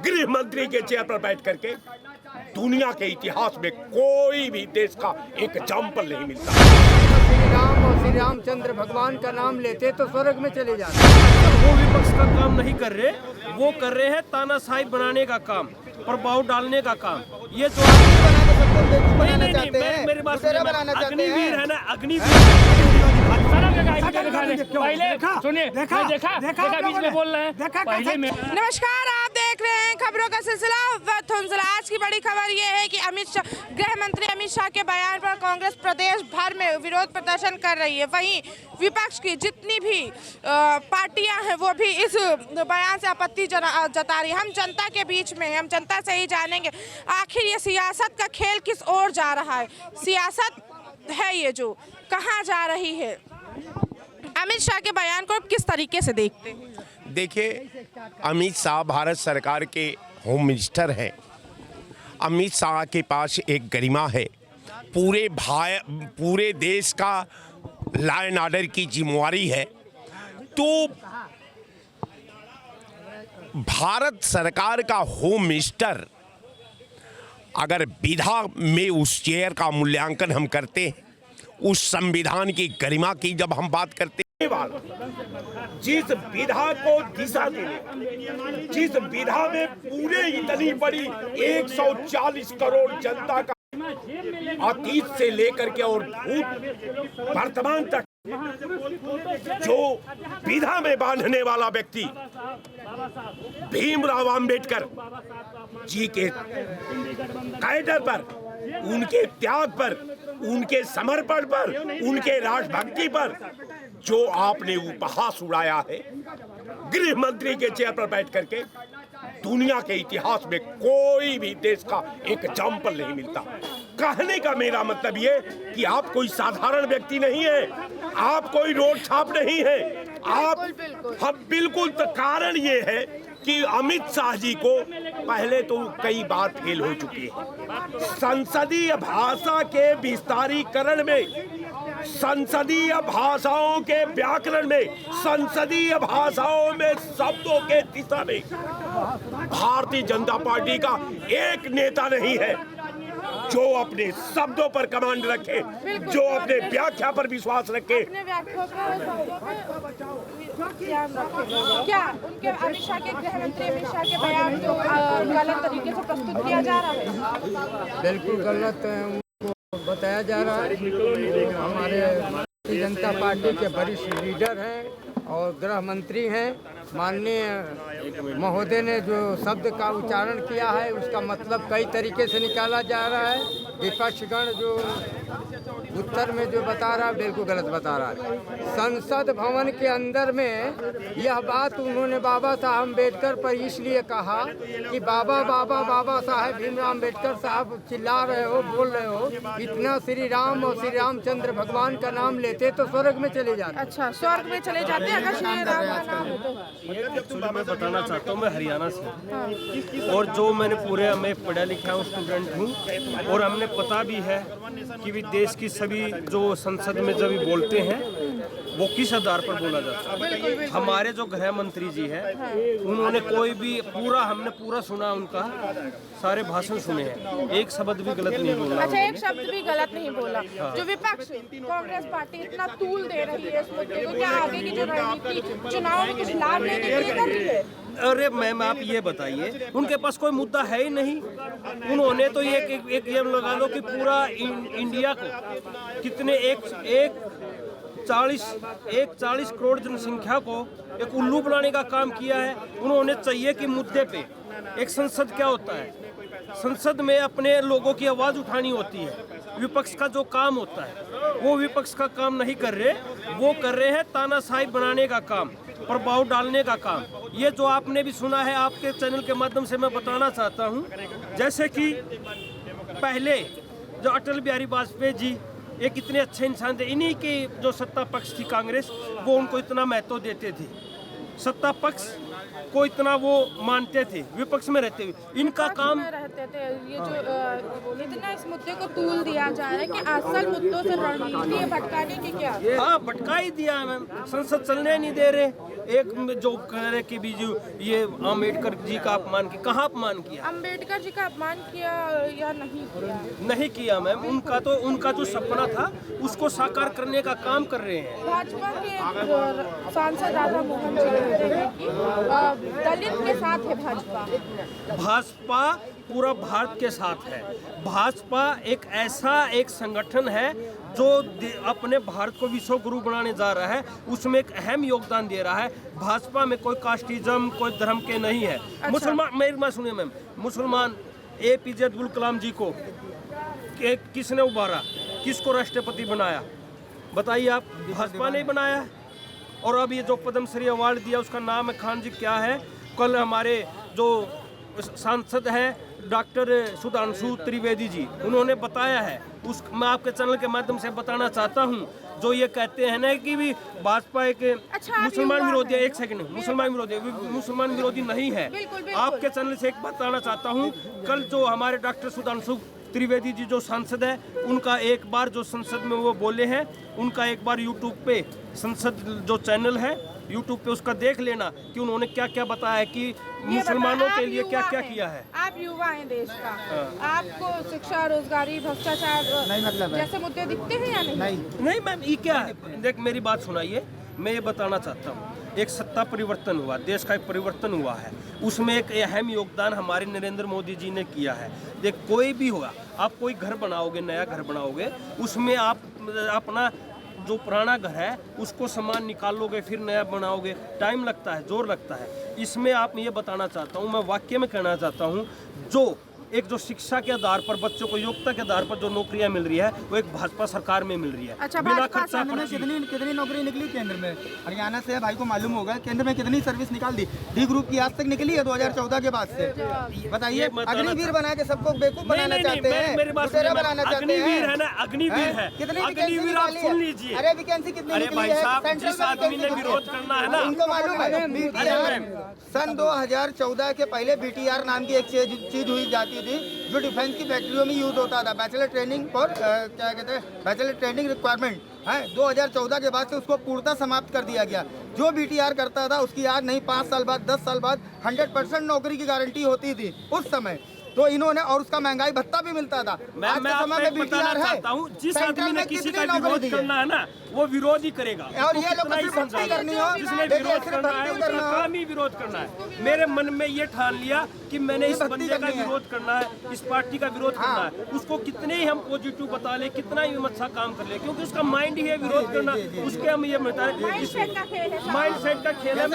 गृह मंत्री के चेयर पर बैठ करके दुनिया के इतिहास में कोई भी देश का एक एग्जाम्पल नहीं मिलता। श्री राम और श्री रामचंद्र भगवान का नाम लेते तो स्वर्ग में चले जाते। वो विपक्ष का काम नहीं कर रहे, वो कर रहे हैं तानाशाही बनाने का काम, प्रभाव डालने का काम। ये जो मेरी बात अग्निवीर है ना, अग्निवीर नमस्कार, आप देख रहे हैं खबरों का सिलसिला। आज की बड़ी खबर ये है कि गृह मंत्री अमित शाह के बयान पर कांग्रेस प्रदेश भर में विरोध प्रदर्शन कर रही है। वहीं विपक्ष की जितनी भी पार्टियां हैं वो भी इस बयान से आपत्ति जता रही है। हम जनता के बीच में, हम जनता से ही जानेंगे आखिर ये सियासत का खेल किस ओर जा रहा है। सियासत है ये जो कहाँ जा रही है। अमित शाह के बयान को किस तरीके से देखते हैं? देखिए, अमित शाह भारत सरकार के होम मिनिस्टर हैं। अमित शाह के पास एक गरिमा है। पूरे देश का लॉ एंड ऑर्डर की जिम्मेवारी है। तो भारत सरकार का होम मिनिस्टर अगर विधा में उस चेयर का मूल्यांकन हम करते हैं, उस संविधान की गरिमा की जब हम बात करते हैं, जिस विधा को दिशा देने, जिस विधा में पूरे इतनी बड़ी 140 करोड़ जनता का अतीत से लेकर के और वर्तमान तक जो विधा में बांधने वाला व्यक्ति भीमराव अंबेडकर जी के कैडर पर, उनके त्याग पर, उनके समर्पण पर, उनके राष्ट्रभक्ति पर जो आपने उपहास उड़ाया है, गृह मंत्री के चेयर पर बैठ करके दुनिया के इतिहास में कोई भी देश का एक एग्जाम्पल नहीं मिलता। कहने का मेरा मतलब ये कि आप कोई साधारण व्यक्ति नहीं है, आप कोई रोड छाप नहीं है, आप हम बिल्कुल। तो कारण ये है कि अमित शाह जी को पहले तो कई बार फेल हो चुकी है संसदीय भाषा के विस्तारीकरण में, संसदीय भाषाओं के व्याकरण में, संसदीय भाषाओं में शब्दों के दिशा में भारतीय जनता पार्टी का एक नेता नहीं है जो अपने शब्दों पर कमांड रखे, जो अपने व्याख्या पर विश्वास रखे। क्या उनके अमित शाह के गृह मंत्री अमित शाह के बयान जो गलत तरीके से प्रस्तुत किया जा रहा है? बिल्कुल गलत उनको बताया जा रहा है। हमारे भारतीय जनता पार्टी के वरिष्ठ लीडर हैं और गृह मंत्री हैं। माननीय महोदय ने जो शब्द का उच्चारण किया है उसका मतलब कई तरीके से निकाला जा रहा है। विपक्षगण जो उत्तर में जो बता रहा है बिल्कुल गलत बता रहा है। संसद भवन के अंदर में यह बात उन्होंने बाबा साहब अम्बेडकर पर इसलिए कहा कि बाबा बाबा बाबा साहब भीमराव अम्बेडकर साहब चिल्ला रहे हो, बोल रहे हो, इतना श्री राम और श्री रामचंद्र भगवान का नाम लेते तो स्वर्ग में चले जाते। अच्छा, स्वर्ग में चले जाते अगर श्री राम का नाम हो। एक्चुअली मैं बताना चाहता हूँ, मैं हरियाणा से और जो मैं पढ़ा लिखा हूँ, स्टूडेंट हूँ, और हमने पता भी है कि भी देश की सभी जो संसद में जब भी बोलते हैं वो किस आधार पर बोला जाता है। हमारे जो गृह मंत्री जी हैं उन्होंने कोई भी हमने पूरा सुना, उनका सारे भाषण सुने हैं, एक शब्द भी गलत नहीं बोला। अच्छा, एक शब्द भी गलत नहीं बोला। जो विपक्ष कांग्रेस पार्टी इतना तूल दे रही है इस मुद्दे को, क्या आगे की जो रणनीति चुनाव में कुछ लाभ लेने के लिए कर रही है? अरे मैम, आप ये बताइए, उनके पास कोई मुद्दा है ही नहीं। उन्होंने तो एक ये लगा लो कि पूरा इंडिया को कितने 40 करोड़ जनसंख्या को एक उल्लू बनाने का काम किया है। उन्होंने चाहिए कि मुद्दे पे एक संसद क्या होता है, संसद में अपने लोगों की आवाज़ उठानी होती है। विपक्ष का जो काम होता है वो विपक्ष का काम नहीं कर रहे, वो कर रहे हैं तानाशाही बनाने का काम, प्रभाव डालने का काम। ये जो आपने भी सुना है, आपके चैनल के माध्यम से मैं बताना चाहता हूँ, जैसे कि पहले जो अटल बिहारी वाजपेयी जी एक इतने अच्छे इंसान थे, इन्हीं की जो सत्ता पक्ष थी कांग्रेस, वो उनको इतना महत्व देते थे। सत्ता पक्ष को इतना वो मानते थे विपक्ष में रहते हुए। इनका काम रहते थे ये जो इतना इस मुद्दे को तूल दिया जा रहा है कि असल मुद्दों से रणनीति भटकाने की क्या? हाँ, भटका ही दिया है मैम, संसद चलने नहीं दे रहे। एक जो कह रहे कि भी जो ये अम्बेडकर जी का अपमान किया, कहाँ अपमान किया? अम्बेडकर जी का अपमान किया या नहीं किया? नहीं किया मैम, उनका जो सपना था उसको साकार करने का काम कर रहे हैं। भाजपा के सांसद राधा मोहन जी कहते हैं कि दलित के साथ है भाजपा। भाजपा पूरा भारत के साथ है। भाजपा एक संगठन है जो अपने भारत को विश्व गुरु बनाने जा रहा है, उसमें एक अहम योगदान दे रहा है। भाजपा में कोई कास्टिज्म, कोई धर्म के नहीं है। अच्छा। मुसलमान, मेरी बात सुनिए मैम, मुसलमान APJ अब्दुल कलाम जी को किसने उभारा, किसको राष्ट्रपति बनाया बताइए आप? भाजपा ने बनाया। और अब ये जो पद्मश्री अवार्ड दिया उसका नाम है खान जी क्या है? कल हमारे जो सांसद हैं डॉक्टर सुधांशु त्रिवेदी जी, उन्होंने बताया है। मैं आपके चैनल के माध्यम से बताना चाहता हूं, जो ये कहते हैं ना कि भी भाजपा एक मुसलमान विरोधी है। एक सेकंड, मुसलमान विरोधी नहीं है। आपके चैनल से एक बताना चाहता हूं, कल जो हमारे डॉक्टर सुधांशु त्रिवेदी जी जो सांसद है, उनका एक बार जो संसद में वो बोले हैं, उनका एक बार यूट्यूब पे संसद जो चैनल है यूट्यूब पे उसका देख लेना कि उन्होंने क्या क्या बताया कि मुसलमानों के लिए क्या क्या किया है। आप युवा हैं देश का, आपको शिक्षा, रोजगारी, भ्रष्टाचार जैसे मुद्दे दिखते हैं या नहीं मैम, ये क्या है? देख मेरी बात सुनाइए, मैं ये बताना चाहता हूँ, एक सत्ता परिवर्तन हुआ, देश का एक परिवर्तन हुआ है, उसमें एक अहम योगदान हमारे नरेंद्र मोदी जी ने किया है। देख कोई भी होगा, आप कोई घर बनाओगे, नया घर बनाओगे, उसमें आप अपना जो पुराना घर है उसको सामान निकालोगे, फिर नया बनाओगे, टाइम लगता है, जोर लगता है। इसमें आप ये बताना चाहता हूँ, मैं वाक्य में कहना चाहता हूँ, जो एक जो शिक्षा के आधार पर बच्चों को योग्यता के आधार पर जो नौकरियां मिल रही है वो एक भाजपा सरकार में मिल रही है। अच्छा, बिना खर्चा पर कितनी नौकरी निकली केंद्र में? हरियाणा से भाई को मालूम होगा केंद्र में कितनी सर्विस निकाल दी। डी ग्रुप की आज तक निकली है 2014 के बाद से। बताइए, अग्निवीर बना के सबको बेवकूफ बनाना चाहते हैं, मेरी बात बनाना चाहते हैं। अग्निवीर है ना, अग्निवीर है, कितनी अग्निवीर आप सुन लीजिए। अरे वैकेंसी कितनी अरे निकली भाई है? साहब, जिस आदमी ने विरोध करना है ना, उनको मालूम है। BTR सन 2014 के पहले BTR नाम की एक चीज हुई जाती थी जो डिफेंस की फैक्ट्रियों में यूज होता था, बैचलर ट्रेनिंग फॉर क्या कहते हैं, बैचलर ट्रेनिंग रिक्वायरमेंट है। 2014 के बाद से उसको पूर्णतः समाप्त कर दिया गया। जो BTR करता था उसकी आज नहीं 5 साल बाद, 10 साल बाद 100% नौकरी की गारंटी होती थी उस समय। तो इन्होंने, और उसका महंगाई भत्ता भी मिलता था। मैं आपको बताना चाहता हूँ, जिस आदमी ने किसी का विरोध करना है ना, वो विरोध ही करेगा। और ये लोग करनी हो, जिसने विरोध करना है उसका काम ही विरोध करना है। मेरे मन में ये ठान लिया कि मैंने इस बंदे का विरोध करना है, इस पार्टी का विरोध करना है। उसको कितने ही हम पॉजिटिव बता ले, कितना ही हम अच्छा काम कर ले, क्योंकि उसका माइंड ही है विरोध करना। उसके हम ये बता माइंड सेट का खेल है।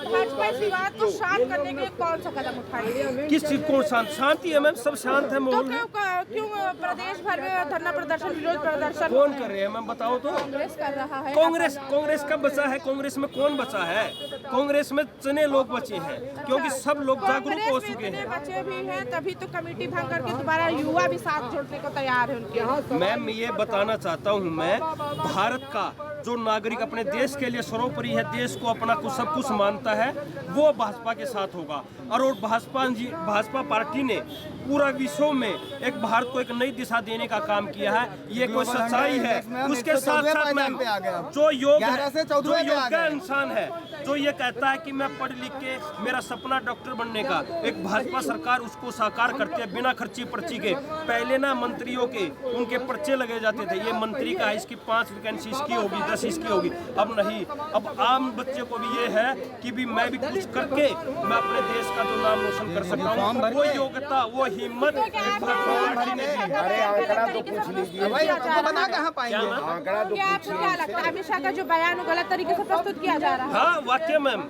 भाजपा इस विवाद को शांत करने के लिए कौन सा कदम उठाएगी? किस चीज को शांति है मैम, सब शांत है माहौल में। क्यों प्रदेश भर में धरना प्रदर्शन, विरोध प्रदर्शन कौन कर रहे हैं मैम, बताओ तो? कांग्रेस कर रहा है। कांग्रेस कब बचा है? कांग्रेस में कौन बचा है? कांग्रेस में चने लोग बचे हैं, क्योंकि सब लोग जागरूक हो चुके हैं। बचे भी हैं, तभी तो कमेटी भंग करके दोबारा युवा भी साथ जोड़ने को तैयार है उनके। मैम ये बताना चाहता हूँ, मैं भारत का जो नागरिक अपने देश के लिए सर्वोपरि है, देश को अपना कुछ सब कुछ मानता है, वो भाजपा के साथ होगा। और भाजपा पार्टी ने पूरा विश्व में एक भारत को एक नई दिशा देने का काम किया है। ये कोई सच्चाई है। उसके साथ साथ मैम जो योग्य इंसान है, जो ये कहता है कि मैं पढ़ लिख के मेरा सपना डॉक्टर बनने का, एक भाजपा सरकार उसको साकार करती है बिना खर्ची पर्ची के। पहले ना मंत्रियों के उनके पर्चे लगे जाते थे, ये मंत्री का है, इसकी 5 वैकेंसी इसकी होगी, 10 इसकी होगी। अब नहीं, अब आम बच्चे को भी ये है कि भी मैं भी कुछ करके मैं अपने देश का जो नाम रोशन कर सकता हूँ। वो योग्यता, वो हिम्मत अरे आंकड़ा तो पूछ लीजिए भाई, आपको बता कहाँ पाएंगे? आंकड़ा तो क्या लगता है अमित शाह का जो बयान गलत तरीके से प्रस्तुत किया जा रहा है? हाँ वाकई मैम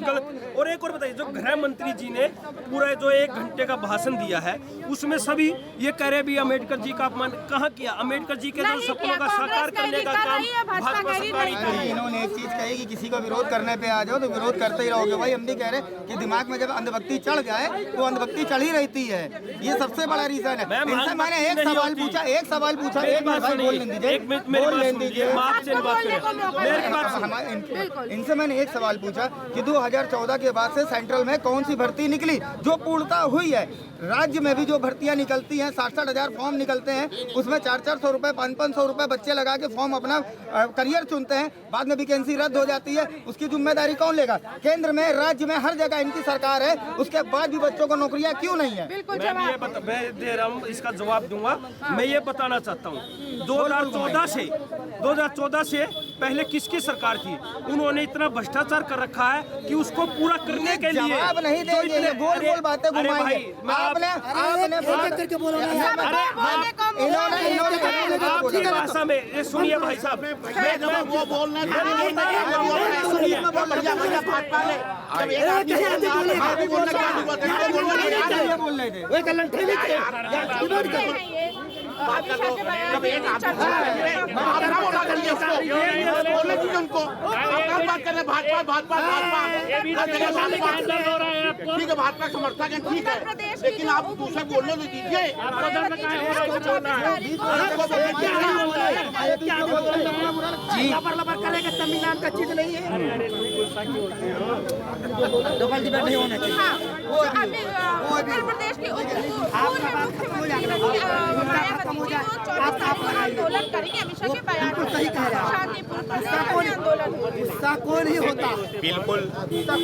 गलत। और एक और बताइए, जो गृह मंत्री जी ने पूरा जो 1 घंटे का भाषण दिया है, उसमें सभी ये कह रहे भी अम्बेडकर जी का अपमान कहाँ किया? अम्बेडकर जी के जो सपनों का साकार करने का काम भाजपा सरकार ही करी। इन्होंने एक चीज कही कि किसी को विरोध करने पे आ जाओ तो विरोध करते ही रहोगे भाई। एमडी कह रहे हैं कि दिमाग में जब अंधभक्ति चढ़ जाए तो अंधभक्ति चढ़ी रहती है, ये सबसे बड़ा रीजन है। इनसे मैंने एक सवाल पूछा, एक मिनट भाई बोल लेने दीजिए, इनसे मैंने एक सवाल पूछा कि 2014 के बाद से सेंट्रल में कौन सी भर्ती निकली जो पूर्णता हुई है। राज्य में भी जो भर्तियां निकलती हैं 60,000 फॉर्म निकलते हैं, उसमें 400 रुपए 500 रुपए बच्चे लगा के फॉर्म अपना करियर चुनते हैं, बाद में वैकेंसी रद्द हो जाती है, उसकी जिम्मेदारी कौन लेगा? केंद्र में, राज्य में, हर जगह इनकी सरकार है, उसके बाद भी बच्चों को नौकरियां क्यों नहीं है? मैं दे रहा हूँ, इसका जवाब दूंगा। मैं ये बताना चाहता हूँ 2014 से पहले किसकी सरकार थी? उन्होंने इतना भ्रष्टाचार कर रखा है कि उसको पूरा करने के लिए जवाब नहीं देंगे, ये गोल बातें घुमाएंगे। आपने आपकी भाषा में ये सुनिए भाई साहब, वो बोलना ठीक है, भाजपा समर्थक है, ठीक है, लेकिन आप दूसरे बोलने तो दीजिए। नाम का चीज नहीं है, डबल डिबेट नहीं होना चाहिए। उत्तर प्रदेश के आंदोलन करेंगे, अमित शाह के बयान शांतिपूर्ण आंदोलन नहीं होता। बिल्कुल,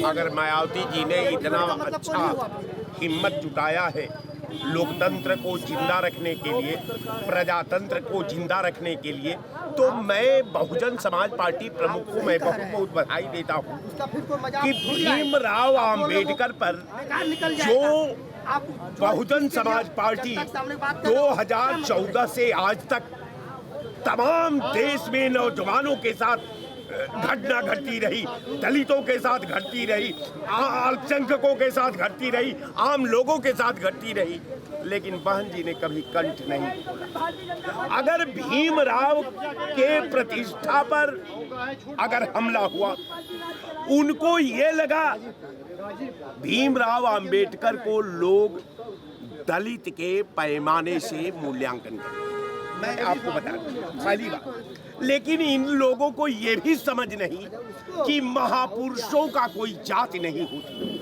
अगर मायावती जी ने इतना अच्छा हिम्मत जुटाया है लोकतंत्र को जिंदा रखने के लिए, प्रजातंत्र को जिंदा रखने के लिए, तो मैं बहुजन समाज पार्टी प्रमुख को मैं बहुत बहुत बधाई देता हूँ कि भीमराव आम्बेडकर पर जो बहुजन समाज पार्टी 2014 से आज तक तमाम देश में नौजवानों के साथ घटना घटती रही, दलितों के साथ घटती रही, अल्पसंख्यकों के साथ घटती रही, आम लोगों के साथ घटती रही, लेकिन बहन जी ने कभी कंठ नहीं खोला। अगर भीमराव के प्रतिष्ठा पर अगर हमला हुआ, उनको ये लगा भीमराव अंबेडकर को लोग दलित के पैमाने से मूल्यांकन करें। मैं आपको बता दूं पहली बात, लेकिन इन लोगों को ये भी समझ नहीं कि महापुरुषों का कोई जाति नहीं होती।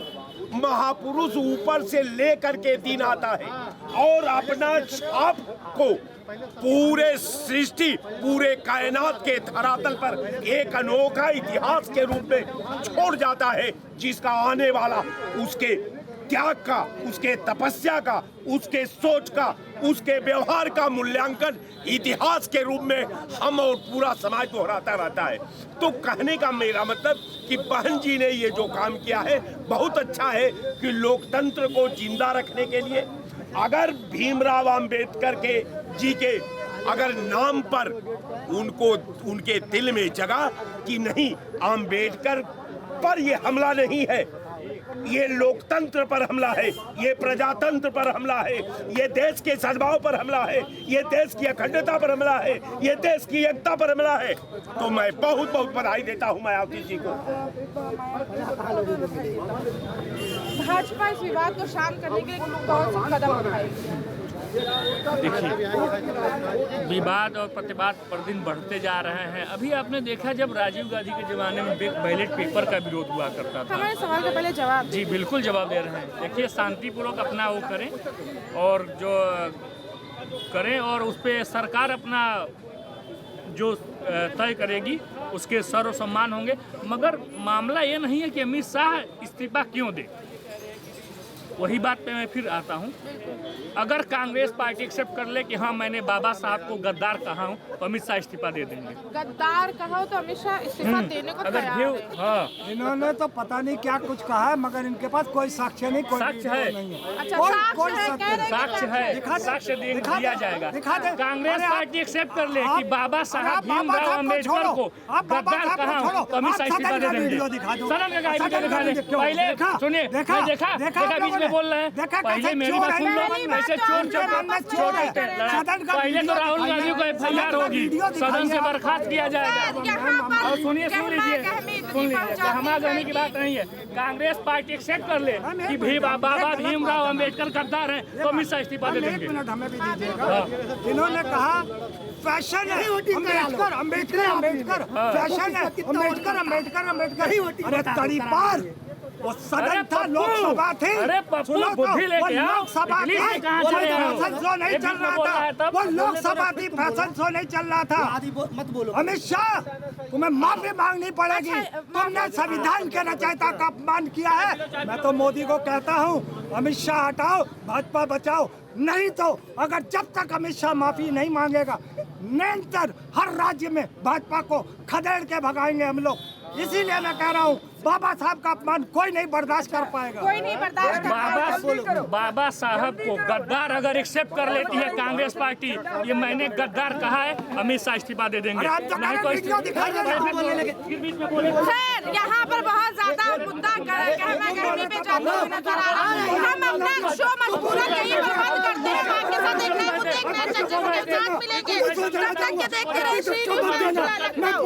महापुरुष ऊपर से लेकर के दिन आता है और अपना छाप को पूरे सृष्टि, पूरे कायनात के धरातल पर एक अनोखा इतिहास के रूप में छोड़ जाता है, जिसका आने वाला उसके त्याग का, उसके तपस्या का, उसके सोच का, उसके व्यवहार का मूल्यांकन इतिहास के रूप में हम और पूरा समाज दोहराता रहता है। तो कहने का मेरा मतलब कि बहन जी ने ये जो काम किया है बहुत अच्छा है कि लोकतंत्र को जिंदा रखने के लिए अगर भीमराव अंबेडकर के जी के अगर नाम पर उनको उनके दिल में जगा कि नहीं, अंबेडकर पर ये हमला नहीं है, ये लोकतंत्र पर हमला है, ये प्रजातंत्र पर हमला है, ये देश के सद्भाव पर हमला है, ये देश की अखंडता पर हमला है, ये देश की एकता पर हमला है, तो मैं बहुत बहुत बधाई देता हूं मायावती जी को। भाजपा इस विवाद को शांत करने के लिए कौन सा कदम उठाएगी? देखिए, विवाद और प्रतिवाद प्रतिदिन बढ़ते जा रहे हैं। अभी आपने देखा जब राजीव गांधी के ज़माने में बैलेट पेपर का विरोध हुआ करता था। हमारे सवाल का पहले जवाब जी बिल्कुल जवाब दे रहे हैं। देखिए, शांतिपूर्वक अपना वो करें और जो करें और उस पर सरकार अपना जो तय करेगी उसके सर्व सम्मान होंगे। मगर मामला ये नहीं है कि अमित शाह इस्तीफा क्यों दे। वही बात पे मैं फिर आता हूँ, अगर कांग्रेस पार्टी एक्सेप्ट कर ले कि हाँ मैंने बाबा साहब को गद्दार कहा हूँ तो अमित शाह इस्तीफा दे देंगे। गद्दार कहा हो तो अमित शाह इस्तीफा देने को तैयार है। हाँ, इन्होंने तो पता नहीं क्या कुछ कहा है, मगर इनके पास कोई साक्ष्य नहीं, कोई साक्ष्य है। अच्छा, साक्ष्य है, साक्ष्य दिया जाएगा। कांग्रेस पार्टी एक्सेप्ट कर ले कि बाबा साहब भीमराव अम्बेडकर को गद्दार कहा हूँ तो अमित शाह इस्तीफा दे देंगे। सदन का वीडियो दिखा दे। पहले सुनिए, देखा बीच में बोल रहे हैं, पहले मेरी बात सुन लो। ऐसे चोर पहले तो राहुल गांधी को FIR होगी, सदन से बर्खास्त किया जाएगा। और सुनिए, सुन लीजिए, सुन लीजिए, गहमा गहमी की बात नहीं है। कांग्रेस पार्टी एक्सेप्ट कर ले कि भी बाबा भीमराव अम्बेडकर गद्दार है तो अमित शाह इस्तीफा दे देंगे। हमें भी दीजिएगा। इन्होंने कहा फैशन है अम्बेडकर अम्बेडकर अम्बेडकर, फैशन है अम्बेडकर अम्बेडकर अम्बेडकर। अरे तड़ी पार, वो सदन था, लोकसभा थी। अरे पप्पू, सुनो तो, बुद्धि लेके वो आओ। लोकसभा थी, इग्लिश में कहाँ वो चले आओ? फैशन शो नहीं चल रहा था। वो लोकसभा थी, फैशन शो नहीं चल रहा था। मत बोलो। अमित शाह, तुम्हें माफी मांगनी पड़ेगी। तुमने संविधान के रचयिता का अपमान किया है। मैं तो मोदी को कहता हूँ, अमित शाह हटाओ, भाजपा बचाओ। नहीं तो अगर जब तक अमित शाह माफी नहीं मांगेगा, निरंतर हर राज्य में भाजपा को खदेड़ के भगाएंगे हम लोग। इसीलिए मैं कह रहा हूँ, बाबा साहब का अपमान कोई नहीं बर्दाश्त कर पाएगा। कोई नहीं बर्दाश्त कर पाएगा। बाबा साहब को गद्दार अगर एक्सेप्ट कर लेती है कांग्रेस पार्टी, ये मैंने गद्दार कहा है, अमित शाह इस्तीफा दे देंगे। नहीं तो खैर, यहाँ पर बहुत ज्यादा मुद्दा गहमा गहमी पे जाते हुए नजर आ रहा है। हम अपना शो मजबूरन यहीं पर बंद करते हैं। आपके साथ एक नए मुद्दे, एक नए चर्चा के साथ मिलेंगे। तब तक के देखते रहिए श्री न्यूज़।